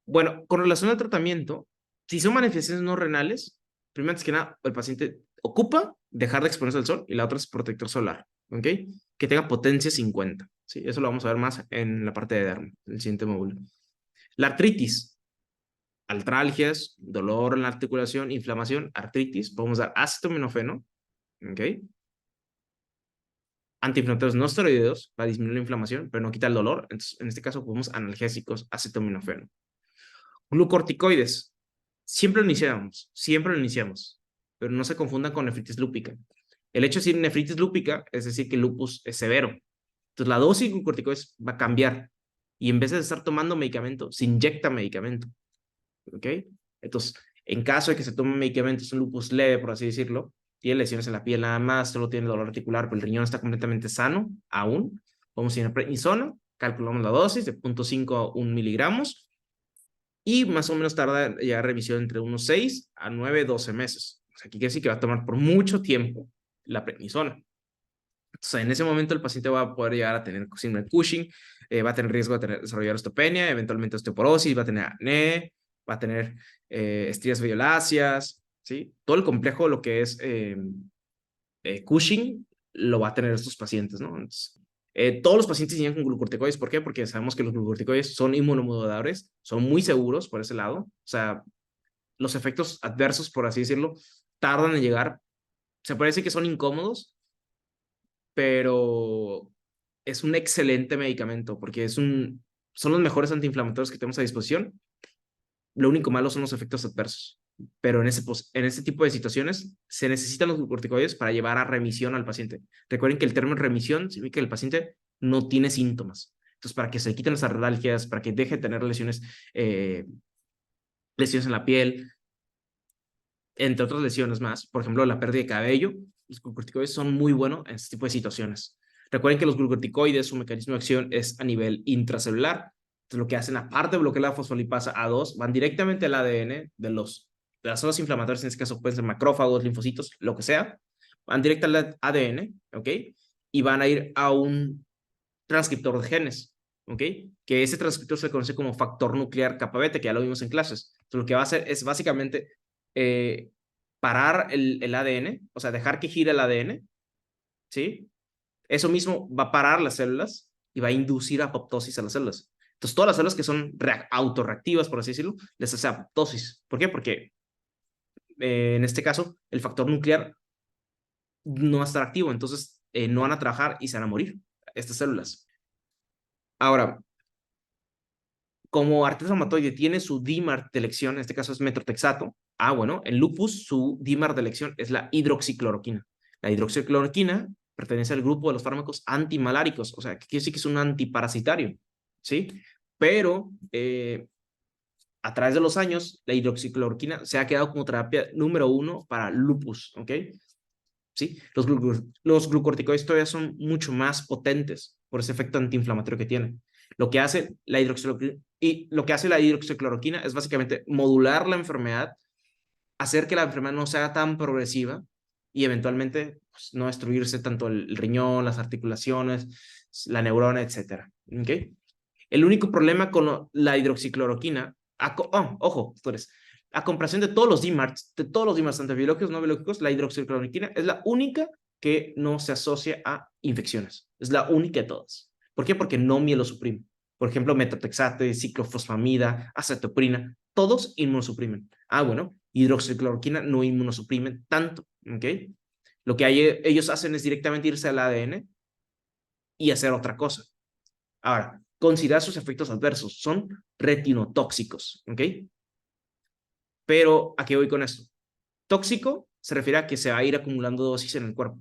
Bueno, con relación al tratamiento, si son manifestaciones no renales, primero antes que nada, el paciente ocupa dejar de exponerse al sol y la otra es protector solar, ¿ok? Que tenga potencia 50, ¿sí? Eso lo vamos a ver más en la parte de dermo, el siguiente módulo. La artritis, artralgias, dolor en la articulación, inflamación, artritis, podemos dar acetaminofeno, ¿ok? Antiinflamatorios no esteroideos para disminuir la inflamación, pero no quita el dolor. Entonces, en este caso, podemos analgésicos, acetaminofeno. Glucorticoides, siempre lo iniciamos, pero no se confundan con nefritis lúpica. El hecho de decir nefritis lúpica es decir que el lupus es severo. Entonces, la dosis de glucorticoides va a cambiar y en vez de estar tomando medicamento, se inyecta medicamento. ¿Ok? Entonces, en caso de que se tome medicamentos, un lupus leve, por así decirlo, tiene lesiones en la piel nada más, solo tiene dolor articular, pero el riñón está completamente sano aún. Vamos a ir a prednisona, calculamos la dosis de 0.5 a 1 miligramos y más o menos tarda ya revisión entre unos 6 a 9, 12 meses. O sea, aquí quiere decir que va a tomar por mucho tiempo la prednisona. Entonces, en ese momento el paciente va a poder llegar a tener síndrome de Cushing, va a tener riesgo de desarrollar osteopenia, eventualmente osteoporosis, va a tener acné, va a tener estrías violáceas, ¿sí? Todo el complejo, lo que es Cushing, lo va a tener estos pacientes, ¿no? Entonces, todos los pacientes llegan con glucocorticoides. ¿Por qué? Porque sabemos que los glucocorticoides son inmunomoduladores, son muy seguros por ese lado. O sea, los efectos adversos, por así decirlo, tardan en llegar. Se puede decir que son incómodos, pero es un excelente medicamento porque son los mejores antiinflamatorios que tenemos a disposición. Lo único malo son los efectos adversos. Pero en ese tipo de situaciones se necesitan los glucocorticoides para llevar a remisión al paciente. Recuerden que el término remisión significa que el paciente no tiene síntomas. Entonces, para que se quiten las artralgias, para que deje de tener lesiones en la piel, entre otras lesiones más, por ejemplo, la pérdida de cabello, los glucocorticoides son muy buenos en este tipo de situaciones. Recuerden que los glucocorticoides, su mecanismo de acción es a nivel intracelular. Entonces, lo que hacen, aparte de bloquear la fosfolipasa A2, van directamente al ADN de las células inflamatorias, en este caso pueden ser macrófagos, linfocitos, lo que sea, van directo al ADN, ¿ok? Y van a ir a un transcriptor de genes, ¿ok? Que ese transcriptor se conoce como factor nuclear kappa beta, que ya lo vimos en clases. Entonces, lo que va a hacer es básicamente eh, parar el ADN, o sea, dejar que gire el ADN, ¿sí? Eso mismo va a parar las células y va a inducir apoptosis a las células. Entonces, todas las células que son autorreactivas, por así decirlo, les hace apoptosis. ¿Por qué? Porque en este caso, el factor nuclear no va a estar activo, entonces no van a trabajar y se van a morir estas células. Ahora, como artritis reumatoide tiene su DIMAR de elección, en este caso es metrotexato, bueno, en lupus su DIMAR de elección es la hidroxicloroquina. La hidroxicloroquina pertenece al grupo de los fármacos antimaláricos, o sea, que quiere decir que es un antiparasitario, ¿sí? Pero a través de los años, la hidroxicloroquina se ha quedado como terapia número 1 para lupus, ¿ok? ¿Sí? Los glucorticoides todavía son mucho más potentes por ese efecto antiinflamatorio que tienen. Lo que hace la hidroxicloroquina es básicamente modular la enfermedad, hacer que la enfermedad no sea tan progresiva y eventualmente pues, no destruirse tanto el riñón, las articulaciones, la neurona, etcétera. ¿Okay? El único problema con la hidroxicloroquina, ojo, doctores, a comparación de todos los DMARDs, tanto biológicos no biológicos, la hidroxicloroquina es la única que no se asocia a infecciones. Es la única de todas. ¿Por qué? Porque no mielosuprime. Por ejemplo, metotrexate, ciclofosfamida, acetoprina, todos inmunosuprimen. Bueno, hidroxicloroquina no inmunosuprimen tanto, ¿ok? Lo que ellos hacen es directamente irse al ADN y hacer otra cosa. Ahora, considerar sus efectos adversos. Son retinotóxicos, ¿ok? Pero, ¿a qué voy con esto? Tóxico se refiere a que se va a ir acumulando dosis en el cuerpo.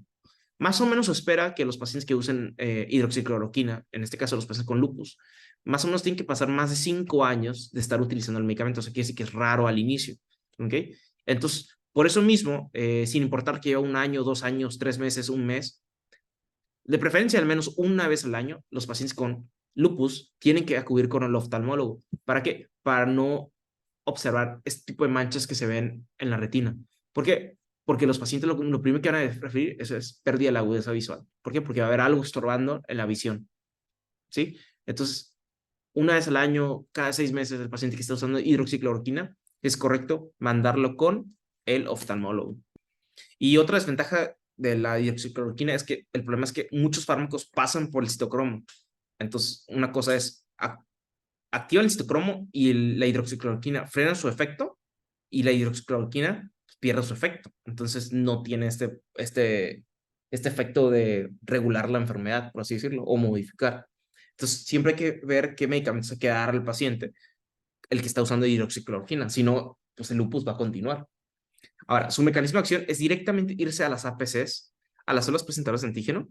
Más o menos se espera que los pacientes que usen hidroxicloroquina, en este caso los pacientes con lupus, más o menos tienen que pasar más de 5 años de estar utilizando el medicamento. O sea, quiere decir que es raro al inicio, ¿ok? Entonces, por eso mismo, sin importar que lleve 1 año, 2 años, 3 meses, un mes, de preferencia al menos una vez al año, los pacientes con lupus tienen que acudir con el oftalmólogo. ¿Para qué? Para no observar este tipo de manchas que se ven en la retina. ¿Por qué? Porque los pacientes lo primero que van a referir es pérdida de la agudeza visual. ¿Por qué? Porque va a haber algo estorbando en la visión. ¿Sí? Entonces, una vez al año, cada 6 meses, el paciente que está usando hidroxicloroquina, es correcto mandarlo con el oftalmólogo. Y otra desventaja de la hidroxicloroquina es que el problema es que muchos fármacos pasan por el citocromo. Entonces, una cosa es activa el citocromo y la hidroxicloroquina frena su efecto y la hidroxicloroquina pierde su efecto. Entonces, no tiene este efecto de regular la enfermedad, por así decirlo, o modificar. Entonces, siempre hay que ver qué medicamentos hay que dar al paciente, el que está usando hidroxicloroquina. Si no, pues el lupus va a continuar. Ahora, su mecanismo de acción es directamente irse a las APCs, a las células presentadoras de antígeno,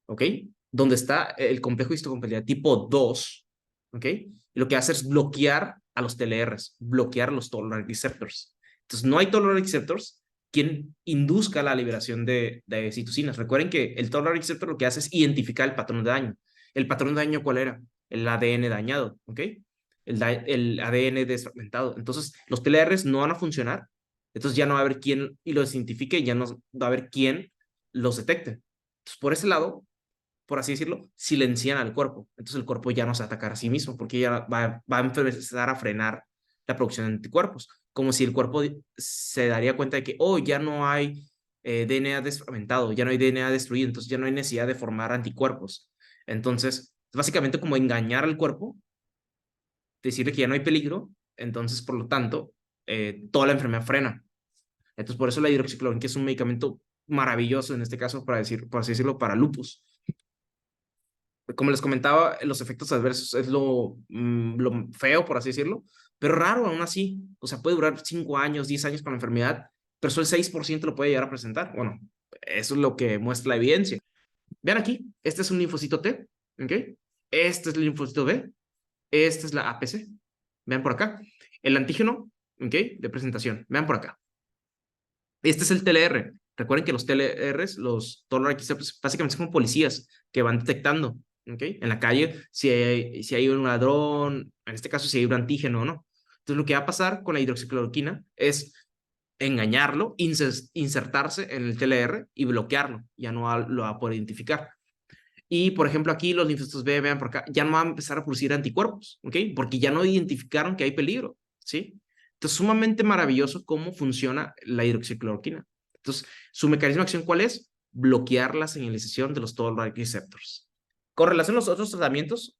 ¿ok? Donde está el complejo histocompatibilidad tipo 2, ¿ok? Y lo que hace es bloquear a los TLRs, bloquear los tolerant receptors. Entonces, no hay tolerant receptors quien induzca la liberación de citocinas. Recuerden que el tolerant receptor lo que hace es identificar el patrón de daño. ¿El patrón de daño cuál era? El ADN dañado, ¿ok? El ADN desfragmentado. Entonces, los TLRs no van a funcionar. Entonces, ya no va a haber quién y los identifique y ya no va a haber quién los detecte. Entonces, por ese lado, por así decirlo, silencian al cuerpo. Entonces el cuerpo ya no se va a atacar a sí mismo porque ya va a empezar a frenar la producción de anticuerpos. Como si el cuerpo se daría cuenta de que, oh, ya no hay DNA desfragmentado, ya no hay DNA destruido, entonces ya no hay necesidad de formar anticuerpos. Entonces, es básicamente como engañar al cuerpo, decirle que ya no hay peligro, entonces, por lo tanto, toda la enfermedad frena. Entonces, por eso la hidroxicloroquina es un medicamento maravilloso en este caso, para decir, por así decirlo, para lupus. Como les comentaba, los efectos adversos es lo feo, por así decirlo, pero raro aún así. O sea, puede durar 5 años, 10 años con la enfermedad, pero solo el 6% lo puede llegar a presentar. Bueno, eso es lo que muestra la evidencia. Vean aquí, este es un linfocito T, ¿ok? Este es el linfocito B, esta es la APC. Vean por acá. El antígeno, ¿ok? De presentación. Vean por acá. Este es el TLR. Recuerden que los TLRs, los Tolerant Receptors, básicamente son como policías que van detectando, ¿ok? En la calle si hay un ladrón, en este caso si hay un antígeno o no. Entonces lo que va a pasar con la hidroxicloroquina es engañarlo, insertarse en el TLR y bloquearlo. Ya no lo va a poder identificar. Y, por ejemplo, aquí los linfocitos B, vean por acá, ya no van a empezar a producir anticuerpos, ¿ok? Porque ya no identificaron que hay peligro, ¿sí? Entonces, sumamente maravilloso cómo funciona la hidroxicloroquina. Entonces, su mecanismo de acción, ¿cuál es? Bloquear la señalización de los toll-like receptors. Con relación a los otros tratamientos,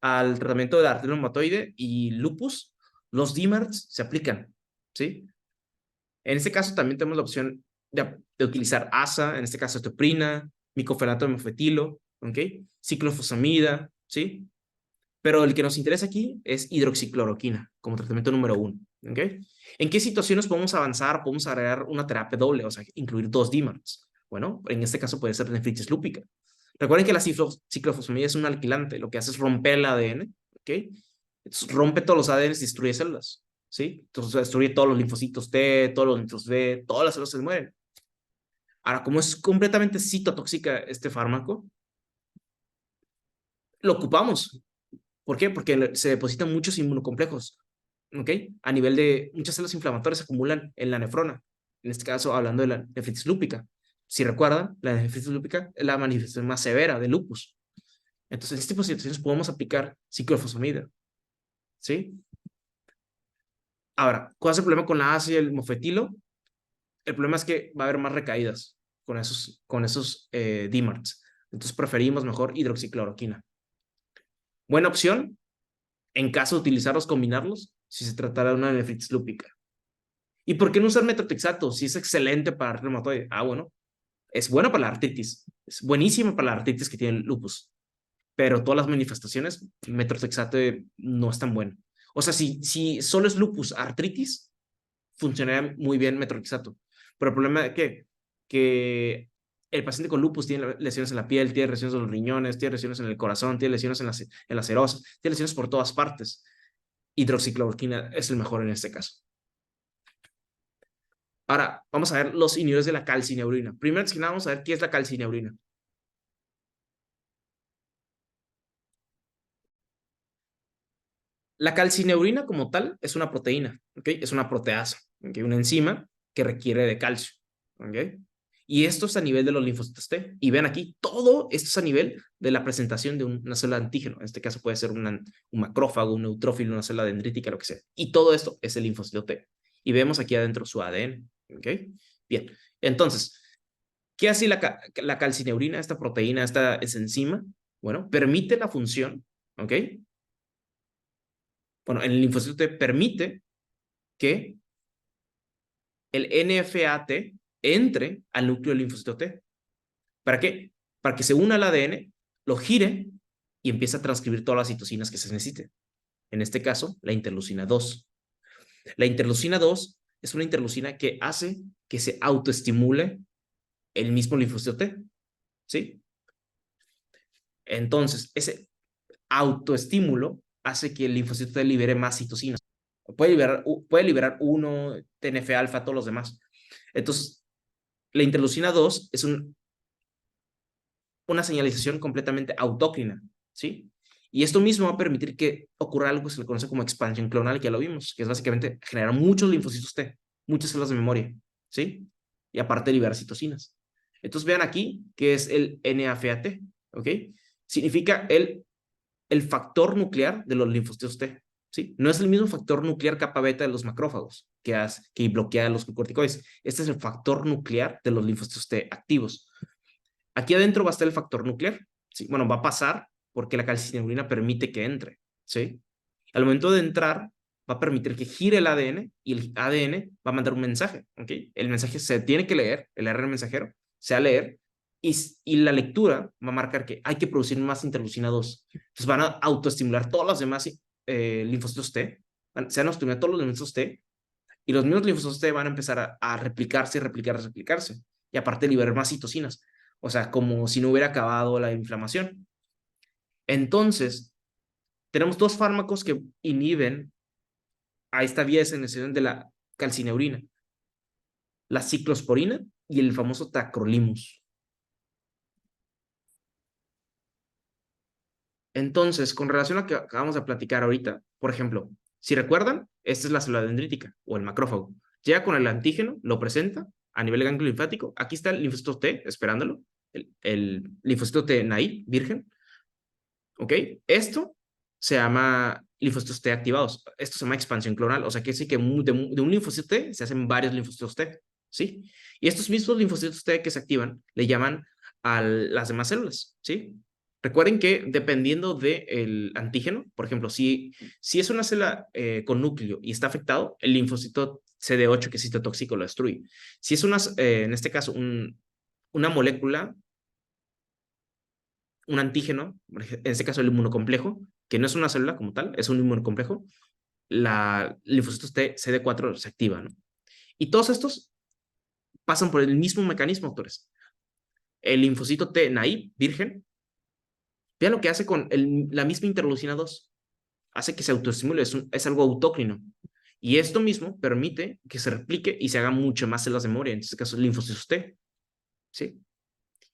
al tratamiento de artritis reumatoide y lupus, los DMARDs se aplican, ¿sí? En este caso también tenemos la opción de utilizar ASA, en este caso etoprina, micofenato de mofetilo, ¿ok? Ciclofosfamida, ¿sí? Pero el que nos interesa aquí es hidroxicloroquina como tratamiento número 1, ¿ok? ¿En qué situaciones podemos avanzar? Podemos agregar una terapia doble, o sea, incluir 2 DMARDs. Bueno, en este caso puede ser nefritis lúpica. Recuerden que la ciclofosfamida es un alquilante, lo que hace es romper el ADN, ¿ok? Entonces, rompe todos los ADNs y destruye células, ¿sí? Entonces destruye todos los linfocitos T, todos los linfocitos B, todas las células se mueren. Ahora, como es completamente citotóxica este fármaco, lo ocupamos. ¿Por qué? Porque se depositan muchos inmunocomplejos, ¿ok? A nivel de muchas células inflamatorias se acumulan en la nefrona. En este caso, hablando de la nefritis lúpica. Si recuerdan, la nefritis lúpica es la manifestación más severa de lupus. Entonces, en este tipo de situaciones podemos aplicar ciclofosfamida, ¿sí? Ahora, ¿cuál es el problema con la ACE y el mofetilo? El problema es que va a haber más recaídas con esos DMARDs. Entonces, preferimos mejor hidroxicloroquina. Buena opción en caso de utilizarlos, combinarlos, si se tratara de una nefritis lúpica. ¿Y por qué no usar metotrexato si es excelente para el reumatoide? Ah, bueno, es bueno para la artritis, es buenísimo para la artritis que tiene el lupus, pero todas las manifestaciones, metotrexato no es tan bueno. O sea, si solo es lupus, artritis, funcionaría muy bien metotrexato. Pero el problema es que el paciente con lupus tiene lesiones en la piel, tiene lesiones en los riñones, tiene lesiones en el corazón, tiene lesiones en las serosas, tiene lesiones por todas partes. Hidroxicloroquina es el mejor en este caso. Ahora, vamos a ver los inhibidores de la calcineurina. Primero que nada, vamos a ver qué es la calcineurina. La calcineurina como tal es una proteína, ¿ok? Es una proteasa, ¿ok? Una enzima que requiere de calcio, ¿ok? Y esto es a nivel de los linfocitos T. Y vean aquí, todo esto es a nivel de la presentación de una célula de antígeno. En este caso puede ser un macrófago, un neutrófilo, una célula dendrítica, lo que sea. Y todo esto es el linfocito T. Y vemos aquí adentro su ADN. ¿Ok? Bien. Entonces, ¿qué hace la calcineurina, esta proteína, esta enzima? Bueno, permite la función, ¿ok? Bueno, el linfocito T permite que el NFAT entre al núcleo del linfocito T. ¿Para qué? Para que se una al ADN, lo gire y empiece a transcribir todas las citocinas que se necesiten. En este caso, la interleucina 2. La interleucina 2 es una interleucina que hace que se autoestimule el mismo linfocito T. ¿Sí? Entonces, ese autoestímulo hace que el linfocito T libere más citocinas. Puede liberar uno, TNF-alfa, todos los demás. Entonces, la interleucina 2 es una señalización completamente autócrina, ¿sí? Y esto mismo va a permitir que ocurra algo que se le conoce como expansión clonal, que ya lo vimos, que es básicamente generar muchos linfocitos T, muchas células de memoria, ¿sí? Y aparte liberar citocinas. Entonces vean aquí que es el NAFAT, ¿ok? Significa el factor nuclear de los linfocitos T, ¿sí? No es el mismo factor nuclear kappa beta de los macrófagos que bloquea los glucorticoides. Este es el factor nuclear de los linfocitos T activos. Aquí adentro va a estar el factor nuclear, ¿sí? Bueno, va a pasar porque la calcineurina permite que entre, ¿sí? Al momento de entrar, va a permitir que gire el ADN y el ADN va a mandar un mensaje, ¿ok? El mensaje se tiene que leer, el ARN mensajero se va a leer y la lectura va a marcar que hay que producir más interleucina 2. Entonces van a autoestimular todos los demás linfocitos T, se van a estimular todos los linfocitos T y los mismos linfocitos T van a empezar a replicarse, replicarse, replicarse y aparte liberar más citocinas. O sea, como si no hubiera acabado la inflamación. Entonces, tenemos dos fármacos que inhiben a esta vía de señalización de la calcineurina, la ciclosporina y el famoso tacrolimus. Entonces, con relación a lo que acabamos de platicar ahorita, por ejemplo, si recuerdan, esta es la célula dendrítica o el macrófago. Llega con el antígeno, lo presenta a nivel de ganglio linfático. Aquí está el linfocito T esperándolo, el linfocito T naive, virgen. ¿Ok? Esto se llama linfocitos T activados. Esto se llama expansión clonal. O sea, que sí que de un linfocito T se hacen varios linfocitos T. ¿Sí? Y estos mismos linfocitos T que se activan le llaman a las demás células. ¿Sí? Recuerden que dependiendo del antígeno, por ejemplo, si es una célula con núcleo y está afectado, el linfocito CD8, que es citotóxico, lo destruye. Si es en este caso, una molécula, un antígeno, en este caso el inmunocomplejo, que no es una célula como tal, es un inmunocomplejo, la linfocitos T, CD4 se activa, ¿no? Y todos estos pasan por el mismo mecanismo, doctores. El linfocito T naive, virgen, vean lo que hace con la misma interleucina 2. Hace que se autoestimule, es algo autócrino. Y esto mismo permite que se replique y se hagan mucho más células de memoria, en este caso linfocitos T, ¿sí?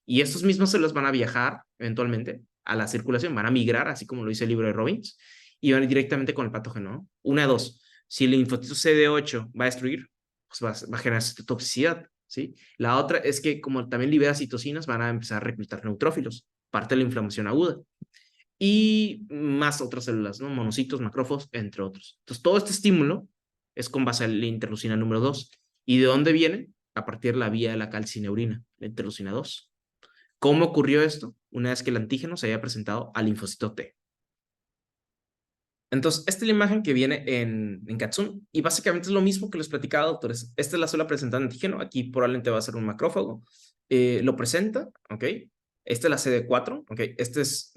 Y estos mismos células van a viajar eventualmente a la circulación, van a migrar, así como lo dice el libro de Robbins, y van directamente con el patógeno, ¿no? Una de dos. Si el linfocito CD8 va a destruir, pues va a generar toxicidad, ¿sí? La otra es que como también libera citocinas, van a empezar a reclutar neutrófilos, parte de la inflamación aguda. Y más otras células, ¿no? Monocitos, macrófagos, entre otros. Entonces, todo este estímulo es con base en la interleucina número 2. ¿Y de dónde viene? A partir de la vía de la calcineurina, la interleucina 2. ¿Cómo ocurrió esto? Una vez que el antígeno se había presentado al linfocito T. Entonces, esta es la imagen que viene en Katsun y básicamente es lo mismo que les platicaba, doctores. Esta es la célula presentando antígeno. Aquí probablemente va a ser un macrófago. Lo presenta, ¿ok? Esta es la CD4, ¿ok?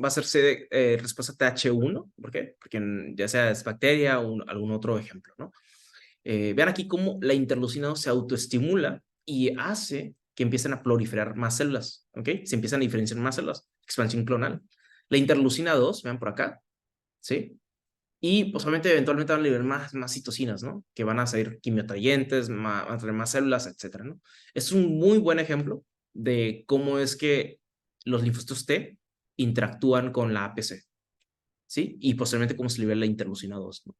Va a ser respuesta TH1, ¿por qué? Porque ya sea es bacteria o algún otro ejemplo, ¿no? Vean aquí cómo la interleucina 2 se autoestimula y hace que empiecen a proliferar más células, ¿ok? Se empiezan a diferenciar más células, expansión clonal. La interleucina 2, vean por acá, ¿sí? Y posiblemente eventualmente van a liberar más citocinas, ¿no? Que van a ser quimiotrayentes, van a tener más células, etcétera, ¿no? Es un muy buen ejemplo de cómo es que los linfocitos T interactúan con la APC, ¿sí? Y posiblemente cómo se libera la interleucina 2, ¿no?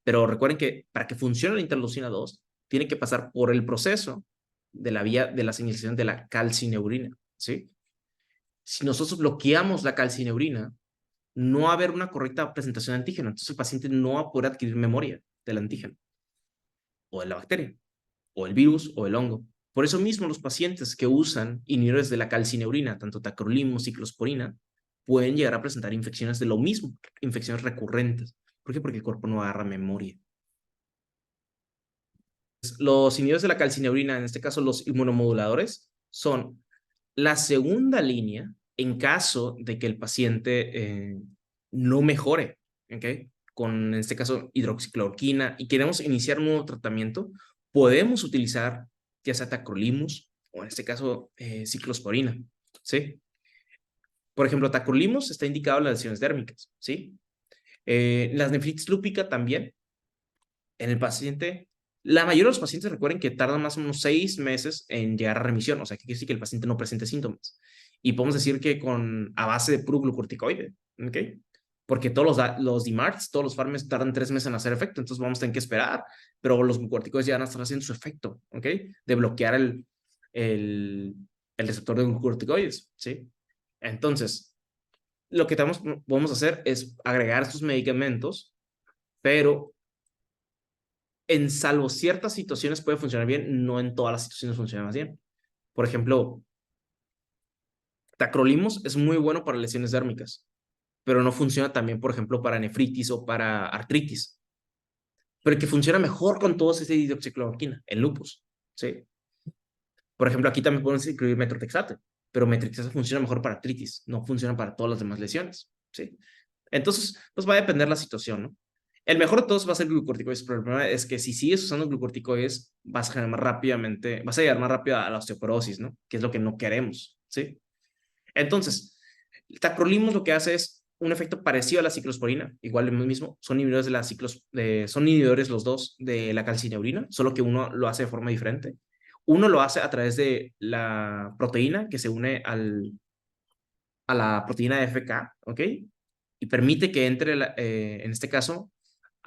Pero recuerden que para que funcione la interleucina 2, tiene que pasar por el proceso de la vía de la señalización de la calcineurina, ¿sí? Si nosotros bloqueamos la calcineurina, no va a haber una correcta presentación de antígeno, entonces el paciente no va a poder adquirir memoria del antígeno, o de la bacteria, o el virus, o el hongo. Por eso mismo los pacientes que usan inhibidores de la calcineurina, tanto tacrolimus, ciclosporina, pueden llegar a presentar infecciones de lo mismo, infecciones recurrentes. ¿Por qué? Porque el cuerpo no agarra memoria. Los inhibidores de la calcineurina, en este caso los inmunomoduladores, son la segunda línea en caso de que el paciente no mejore, ¿ok? Con, en este caso, hidroxicloroquina y queremos iniciar un nuevo tratamiento, podemos utilizar ya sea tacrolimus o en este caso ciclosporina, ¿sí? Por ejemplo, tacrolimus está indicado en las lesiones dérmicas, ¿sí? Las nefritis lúpica también, en el paciente, la mayoría de los pacientes recuerden que tardan más o menos 6 meses en llegar a remisión, o sea, que quiere decir que el paciente no presente síntomas. Y podemos decir que a base de puro glucorticoide, ¿ok? Porque los DMARDs, todos los fármacos tardan 3 meses en hacer efecto, entonces vamos a tener que esperar, pero los glucorticoides ya van a estar haciendo su efecto, ¿ok? De bloquear el, el receptor de glucorticoides, ¿sí? Entonces, lo que podemos hacer es agregar estos medicamentos, pero en salvo ciertas situaciones puede funcionar bien, no en todas las situaciones funciona más bien. Por ejemplo, tacrolimus es muy bueno para lesiones dérmicas, pero no funciona también, por ejemplo, para nefritis o para artritis. Pero el que funciona mejor con todos es hidroxicloroquina, el lupus, ¿sí? Por ejemplo, aquí también podemos incluir metrotexate, pero metrotexate funciona mejor para artritis, no funciona para todas las demás lesiones, ¿sí? Entonces, pues va a depender la situación, ¿no? El mejor de todos va a ser glucorticoides, pero el problema es que si sigues usando glucorticoides, vas a generar más rápidamente, vas a llegar más rápido a la osteoporosis, ¿no? Que es lo que no queremos, ¿sí? Entonces, el tacrolimus lo que hace es un efecto parecido a la ciclosporina, igual lo mismo, son inhibidores de la son inhibidores los dos de la calcineurina, solo que uno lo hace de forma diferente. Uno lo hace a través de la proteína que se une a la proteína FK, ¿ok? Y permite que entre, en este caso,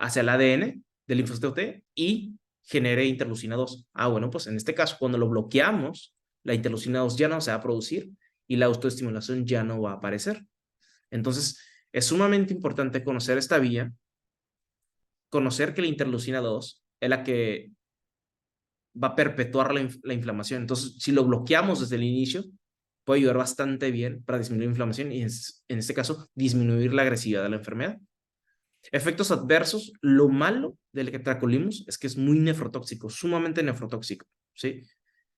hacia el ADN del linfocito T y genere interleucina 2. Ah, bueno, pues en este caso, cuando lo bloqueamos, la interleucina 2 ya no se va a producir y la autoestimulación ya no va a aparecer. Entonces, es sumamente importante conocer esta vía, conocer que la interleucina 2 es la que va a perpetuar la inflamación. Entonces, si lo bloqueamos desde el inicio, puede ayudar bastante bien para disminuir la inflamación y, en este caso, disminuir la agresividad de la enfermedad. Efectos adversos, lo malo del tacrolimus es que es muy nefrotóxico, sumamente nefrotóxico, ¿sí?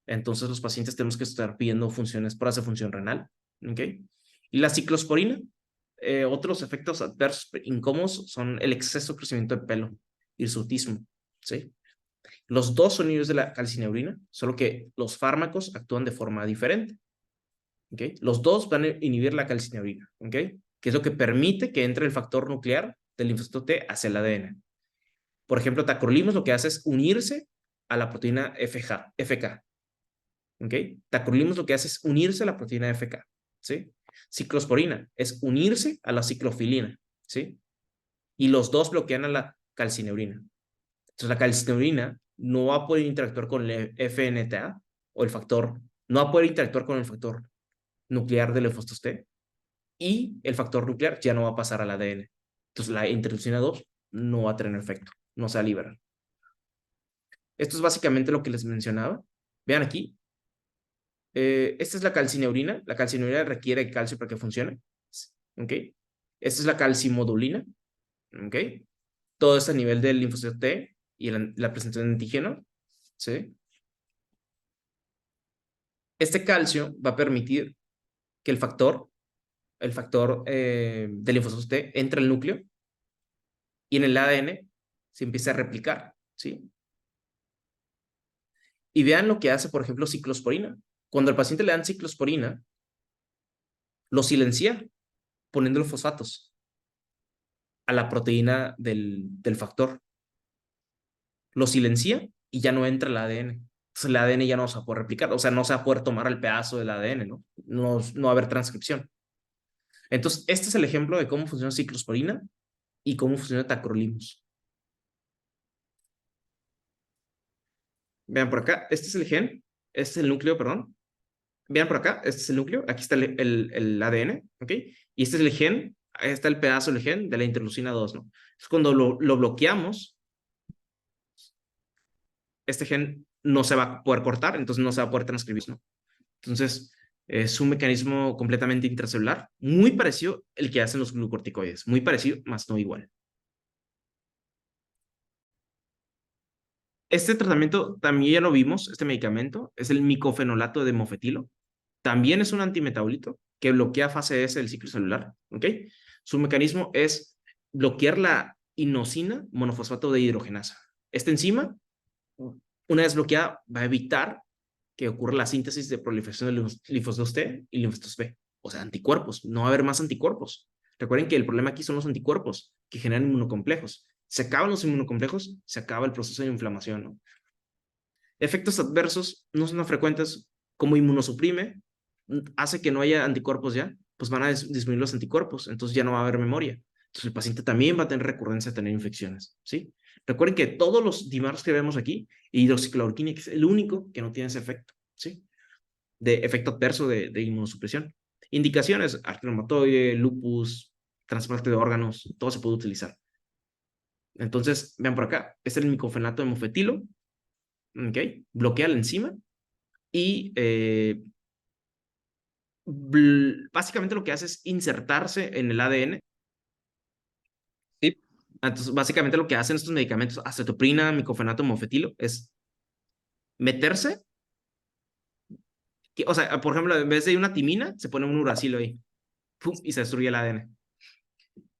Entonces los pacientes tenemos que estar pidiendo pruebas de función renal, ¿ok? Y la ciclosporina, otros efectos adversos incómodos son el exceso de crecimiento de pelo, hirsutismo, ¿sí? Los dos son inhibidores de la calcineurina, solo que los fármacos actúan de forma diferente, ¿ok? Los dos van a inhibir la calcineurina, ¿ok? Que es lo que permite que entre el factor nuclear del linfocito T hacia el ADN. Por ejemplo, tacrolimus lo que hace es unirse a la proteína FK, ¿ok? Tacrolimus lo que hace es unirse a la proteína FK, ¿sí? Ciclosporina es unirse a la ciclofilina, ¿sí? Y los dos bloquean a la calcineurina. Entonces, la calcineurina no va a poder interactuar con el FNTA o el factor, no va a poder interactuar con el factor nuclear del linfocitos T y el factor nuclear ya no va a pasar al ADN. Entonces, la interleucina 2 no va a tener efecto, no se va a liberar. Esto es básicamente lo que les mencionaba. Vean aquí. Esta es la calcineurina. La calcineurina requiere calcio para que funcione. ¿Ok? Esta es la calcimodulina. ¿Ok? Todo esto a nivel del linfocito T y la presentación de antígeno. ¿Sí? Este calcio va a permitir que el factor del linfocito T entre al núcleo y en el ADN se empiece a replicar. ¿Sí? Y vean lo que hace, por ejemplo, ciclosporina. Cuando al paciente le dan ciclosporina, lo silencia poniendo fosfatos a la proteína del factor. Lo silencia y ya no entra el ADN. Entonces el ADN ya no se va a poder replicar, o sea, no se va a poder tomar el pedazo del ADN, ¿no? No va a haber transcripción. Entonces, este es el ejemplo de cómo funciona ciclosporina y cómo funciona tacrolimus. Vean por acá, este es el gen este es el núcleo, perdón. Vean por acá, este es el núcleo, aquí está el ADN, ¿ok? Y este es el gen, ahí está el pedazo del gen de la interleucina 2, ¿no? Es cuando lo bloqueamos, este gen no se va a poder cortar, entonces no se va a poder transcribir, ¿no? Entonces, es un mecanismo completamente intracelular, muy parecido al que hacen los glucorticoides, muy parecido, más no igual. Este tratamiento también ya lo vimos, este medicamento, es el micofenolato de mofetilo. También es un antimetabolito que bloquea fase S del ciclo celular, ¿ok? Su mecanismo es bloquear la inosina monofosfato de hidrogenasa. Esta enzima, una vez bloqueada, va a evitar que ocurra la síntesis de proliferación de linfocitos T y linfocitos B, o sea, anticuerpos. No va a haber más anticuerpos. Recuerden que el problema aquí son los anticuerpos que generan inmunocomplejos. Se acaban los inmunocomplejos, se acaba el proceso de inflamación, ¿no? Efectos adversos no son tan frecuentes como inmunosuprime, hace que no haya anticuerpos ya, pues van a disminuir los anticuerpos, entonces ya no va a haber memoria. Entonces el paciente también va a tener recurrencia de tener infecciones, ¿sí? Recuerden que todos los dimers que vemos aquí, hidroxicloroquina es el único que no tiene ese efecto, ¿sí? De efecto adverso de inmunosupresión. Indicaciones, artritis reumatoide, lupus, trasplante de órganos, todo se puede utilizar. Entonces, vean por acá, este es el micofenato de mofetilo, ¿ok? Bloquea la enzima y básicamente lo que hace es insertarse en el ADN. ¿Sí? Entonces, básicamente lo que hacen estos medicamentos, acetoprina, micofenato, mofetilo, es meterse, o sea, por ejemplo, en vez de una timina, se pone un uracilo ahí, ¡pum! Y se destruye el ADN.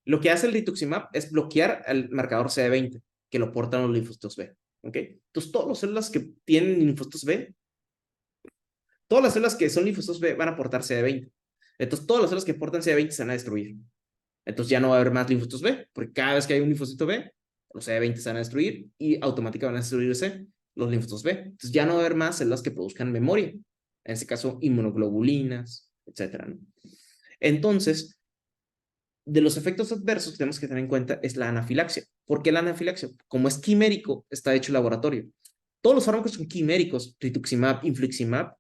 Lo que hace el rituximab es bloquear el marcador CD20, que lo portan los linfocitos B, ¿ok? Entonces, todas las células que tienen linfocitos B, todas las células que son linfocitos B van a portar CD20. Entonces, todas las células que portan CD20 se van a destruir. Entonces ya no va a haber más linfocitos B, porque cada vez que hay un linfocito B, los CD20 se van a destruir y automáticamente van a destruirse los linfocitos B. Entonces ya no va a haber más células que produzcan memoria, en este caso inmunoglobulinas, etcétera, ¿no? Entonces, de los efectos adversos que tenemos que tener en cuenta es la anafilaxia. ¿Por qué la anafilaxia? Como es quimérico, está hecho en laboratorio. Todos los fármacos son quiméricos, rituximab, infliximab,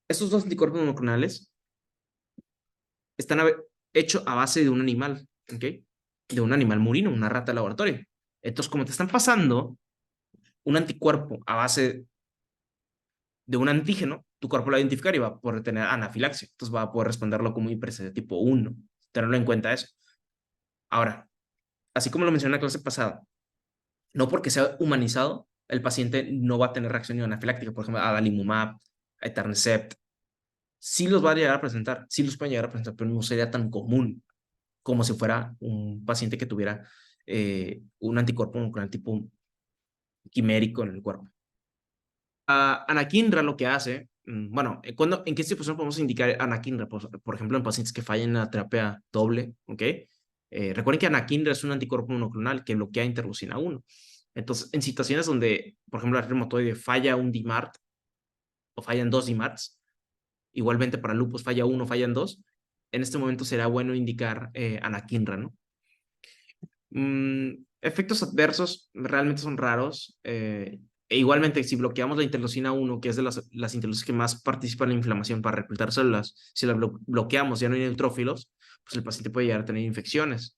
estos dos anticuerpos monoclonales están hechos a base de un animal, ¿ok? De un animal murino, una rata de laboratorio. Entonces, como te están pasando un anticuerpo a base de un antígeno, tu cuerpo lo va a identificar y va a poder tener anafilaxia. Entonces, va a poder responderlo como hipersensibilidad de tipo 1. Tenerlo en cuenta eso. Ahora, así como lo mencioné en la clase pasada, no porque sea humanizado, el paciente no va a tener reacción anafiláctica. Por ejemplo, adalimumab, etanercept, sí los va a llegar a presentar, sí los pueden llegar a presentar, pero no sería tan común como si fuera un paciente que tuviera un anticuerpo monoclonal tipo quimérico en el cuerpo. Anakinra lo que hace, bueno, ¿en qué situación podemos indicar anakinra? Por ejemplo, en pacientes que fallan en la terapia doble, ¿ok? Recuerden que anakinra es un anticuerpo monoclonal que bloquea interleucina 1. Entonces, en situaciones donde, por ejemplo, la reumatoide falla un DMARD o fallan dos DMARDs, igualmente para lupus falla uno, fallan dos, en este momento será bueno indicar anakinra, ¿no? Efectos adversos realmente son raros. E igualmente, si bloqueamos la interleucina 1, que es de las interleucinas que más participan en la inflamación para reclutar células, si la bloqueamos, ya no hay neutrófilos, pues el paciente puede llegar a tener infecciones.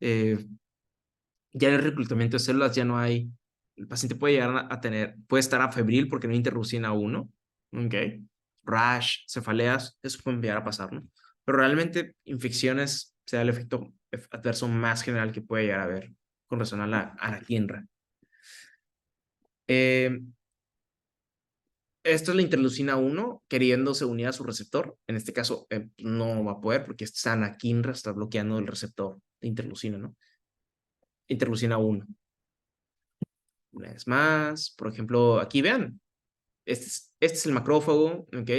Ya en el reclutamiento de células ya no hay, el paciente puede llegar a tener, puede estar afebril porque no hay interleucina 1, ¿ok? Rash, cefaleas, eso puede llegar a pasar, ¿no? Pero realmente infecciones sea el efecto adverso más general que puede llegar a haber con relación a la quinra. Esto es la interleucina 1 queriéndose unir a su receptor. En este caso, no va a poder porque esta anakinra está bloqueando el receptor de interleucina, ¿no? Interleucina 1. Una vez más, por ejemplo, aquí vean, este es el macrófago, ¿ok?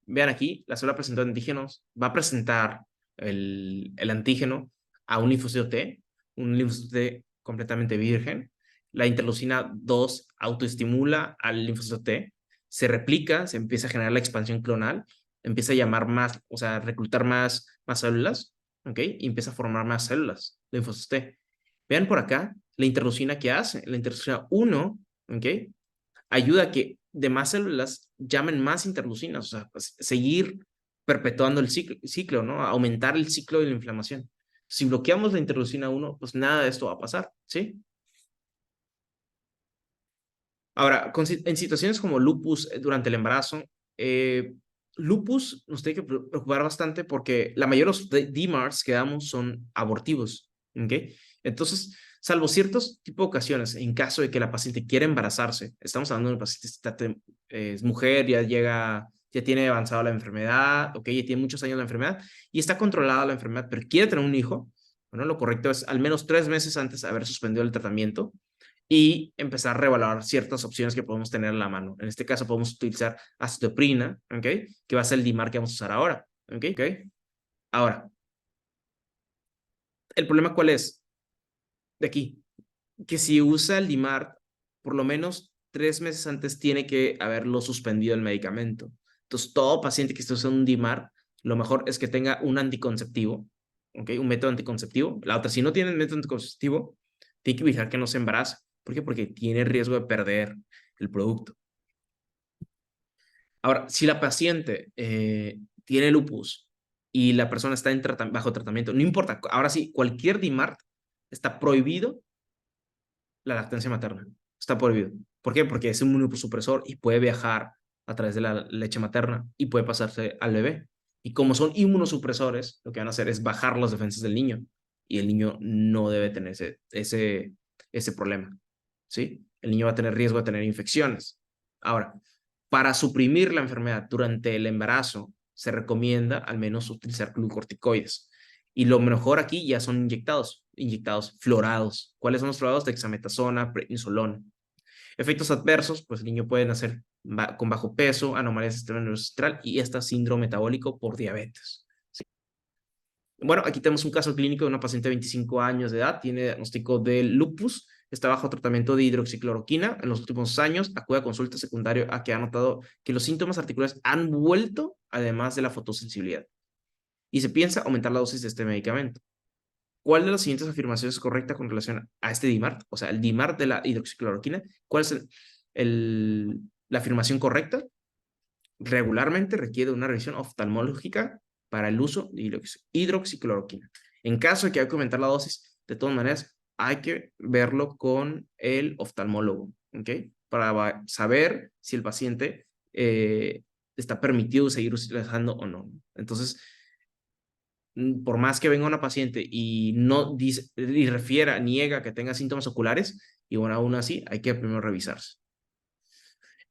Vean aquí, la célula presentó antígenos, va a presentar el antígeno a un linfocito T, un linfocito T completamente virgen. La interleucina 2 autoestimula al linfocito T, se replica, se empieza a generar la expansión clonal, empieza a llamar más, o sea, reclutar más células, ¿ok? Y empieza a formar más células, linfocitos T. Vean por acá la interleucina que hace, la interleucina 1, ¿ok? Ayuda a que de más células llamen más interleucinas, o sea, pues, seguir perpetuando el ciclo, ¿no? Aumentar el ciclo de la inflamación. Si bloqueamos la interleucina 1, pues nada de esto va a pasar, ¿sí? Ahora, en situaciones como lupus durante el embarazo, eh, lupus nos tiene que preocupar bastante porque la mayoría de los DMARDs que damos son abortivos, ¿ok? Entonces, salvo ciertos tipos de ocasiones, en caso de que la paciente quiera embarazarse, estamos hablando de una paciente es mujer, ya tiene avanzada la enfermedad, ¿ok? Ya tiene muchos años la enfermedad y está controlada la enfermedad, pero quiere tener un hijo, bueno, lo correcto es al menos 3 meses antes de haber suspendido el tratamiento y empezar a reevaluar ciertas opciones que podemos tener en la mano. En este caso podemos utilizar acidoprina, ¿ok? Que va a ser el DIMAR que vamos a usar ahora, ¿ok? Ahora, ¿el problema cuál es? De aquí, que si usa el DIMAR, por lo menos 3 meses antes tiene que haberlo suspendido el medicamento. Entonces, todo paciente que esté usando un DIMAR, lo mejor es que tenga un anticonceptivo, ¿ok? Un método anticonceptivo. La otra, si no tiene método anticonceptivo, tiene que vigilar que no se embarace. ¿Por qué? Porque tiene riesgo de perder el producto. Ahora, si la paciente tiene lupus y la persona está bajo tratamiento, no importa, ahora sí, cualquier DIMART está prohibido la lactancia materna. Está prohibido. ¿Por qué? Porque es un inmunosupresor y puede viajar a través de la leche materna y puede pasarse al bebé. Y como son inmunosupresores, lo que van a hacer es bajar las defensas del niño y el niño no debe tener ese problema. ¿Sí? El niño va a tener riesgo de tener infecciones. Ahora, para suprimir la enfermedad durante el embarazo, se recomienda al menos utilizar glucorticoides. Y lo mejor aquí ya son inyectados florados. ¿Cuáles son los florados? Dexametasona, prednisolona. Efectos adversos, pues el niño puede nacer con bajo peso, anomalías del sistema nervioso central y esta síndrome metabólico por diabetes. ¿Sí? Bueno, aquí tenemos un caso clínico de una paciente de 25 años de edad, tiene diagnóstico de lupus, está bajo tratamiento de hidroxicloroquina. En los últimos años acude a consulta secundaria a que ha notado que los síntomas articulares han vuelto, además de la fotosensibilidad. Y se piensa aumentar la dosis de este medicamento. ¿Cuál de las siguientes afirmaciones es correcta con relación a este DIMART? O sea, el DIMART de la hidroxicloroquina. ¿Cuál es la afirmación correcta? Regularmente requiere una revisión oftalmológica para el uso de hidroxicloroquina. En caso de que haya que aumentar la dosis, de todas maneras, hay que verlo con el oftalmólogo, ¿ok? Para saber si el paciente está permitido seguir utilizando o no. Entonces, por más que venga una paciente y no dice, y refiera, niega que tenga síntomas oculares, y bueno, aún así hay que primero revisarse.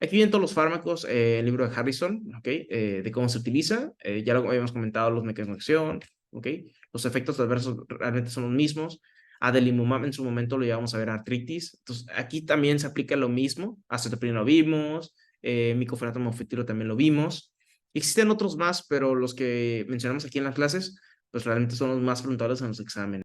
Aquí vienen todos los fármacos, el libro de Harrison, ¿ok? De cómo se utiliza, ya lo habíamos comentado, los mecanismos de acción, ¿ok? Los efectos adversos realmente son los mismos. Adalimumab en su momento lo llevamos a ver artritis. Entonces, aquí también se aplica lo mismo. Acetoprina lo vimos, micofenato mofetilo también lo vimos. Existen otros más, pero los que mencionamos aquí en las clases, pues realmente son los más frontales en los exámenes.